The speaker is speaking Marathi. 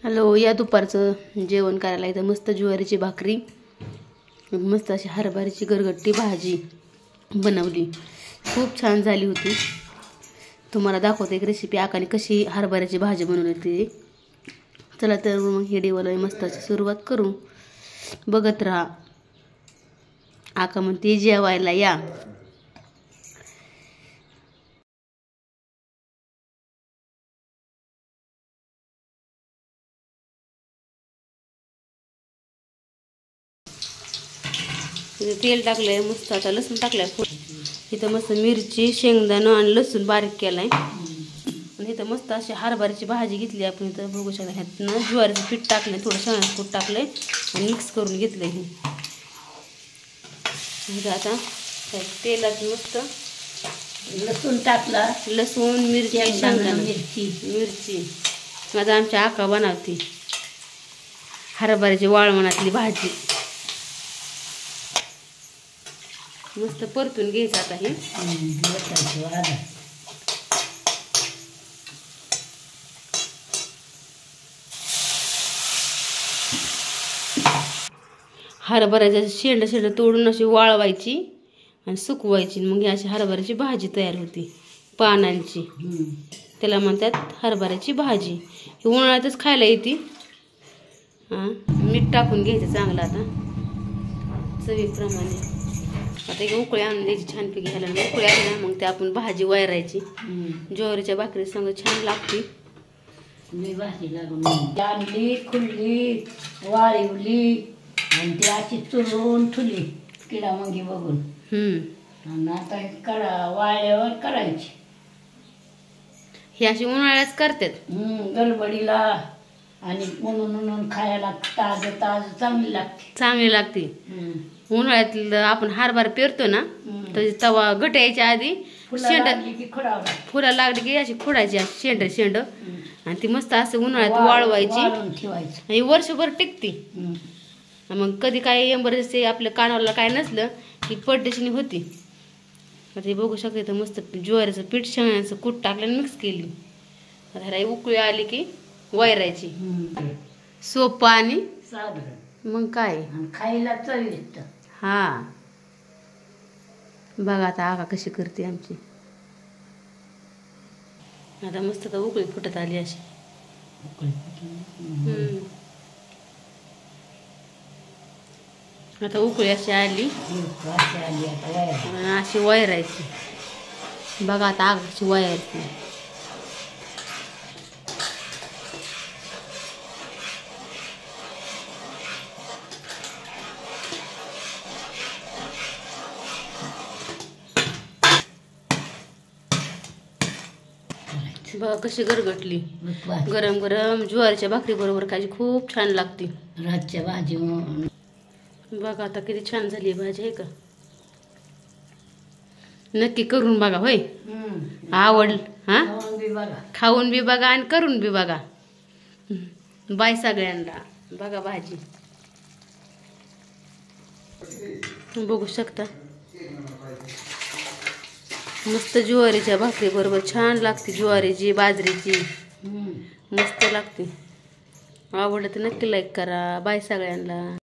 हॅलो, या दुपारचं जेवण करायला इथं मस्त ज्वारीची भाकरी, मस्त अशी हरभऱ्याची गरगट्टी भाजी बनवली. खूप छान झाली होती. तुम्हाला दाखवते एक रेसिपी आकाने कशी हरभऱ्याची भाजी बनवली ती. चला तर मग हे डिवाला मस्त अशी सुरुवात करू. बघत राहा. आका म्हणते जेवायला या. तेल टाकलंय, मस्त आता लसूण टाकलाय. इथं मस्त मिरची, शेंगदाणा आणि लसूण बारीक केलाय. आणि इथं मस्त अशी हरभऱ्याची भाजी घेतली आपण. इथं बघू शकता ह्यातनं ज्वारीचं पीठ टाकलंय, थोडं शेंगदाण्याचं कूट टाकलंय आणि मिक्स करून घेतलंय. इथं आता तेलात मस्त लसूण टाकला, लसूण, मिरची, शेंगदाणा, मिरची. माझा आमच्या आका बनवते हरभऱ्याची वाळवणातली भाजी. मस्त परतून घ्यायचं आता हे. हरभऱ्याच्या शेंड तोडून अशी वाळवायची आणि सुकवायची, मग अशी हरभऱ्याची भाजी तयार होती पानांची. त्याला म्हणतात हरभऱ्याची भाजी. ही उन्हाळ्यातच खायला येते. मीठ टाकून घ्यायचं चांगलं आता चवीप्रमाणे. आता एक उकळी आणून द्यायची छानपैकी. ह्याला उकळी आली ना मग ते आपण भाजी वैरायची. ज्वारीच्या भाकरी संग छान लागते. भाजी लागून आणली, खुल्ली, वाळवली आणि ती अशी चुरून ठुली किडा मगी बघून. आणि आता वाळल्यावर करायची. ही अशी उन्हाळ्यात करतात गडबडीला आणि म्हणून खायला ताजं ताजं चांगली लागते. उन्हाळ्यात आपण हरभरा पेरतो ना, तर तवा घटायच्या आधी फुला लागली की अशी खोडायची शेंड आणि ती मस्त असं उन्हाळ्यात वाळवायची आणि वर्षभर टिकते. मग कधी काय एमर्जन्सी आपल्या कानाला काय नसलं की पडदेशीने होती. आता हे बघू शकते तर मस्त ज्वारीचं पीठ, शेंगदाण्याचं कूट टाकलं मिक्स केली. आता ह्याला उकळी आली की वैरायची. सोपं आणि साधारण मग काय खायला चविष्ट. हा बघा आता आका कशी करते आमची. आता मस्त आता उकळी फुटत आली अशी. आता उकळी अशी आली अशी वैरायची. बघा आता आग कशी वैरायची. बघा कशी गरगटली. गरम गरम ज्वारीच्या भाकरी बरोबर खायची खूप छान लागते. रातच्या भाजी बघा आता किती छान झाली भाजी आहे का. नक्की करून बघा. होय, आवड खाऊन बी बघा आणि करून बी बघा. बाय सगळ्यांना. बघा भाजी बघू शकता मस्त ज्वारीच्या भाकरी बरोबर छान लागते. ज्वारीची, बाजरीची मस्त लागते. आवडलं तर नक्की लाईक करा. बाय सगळ्यांना.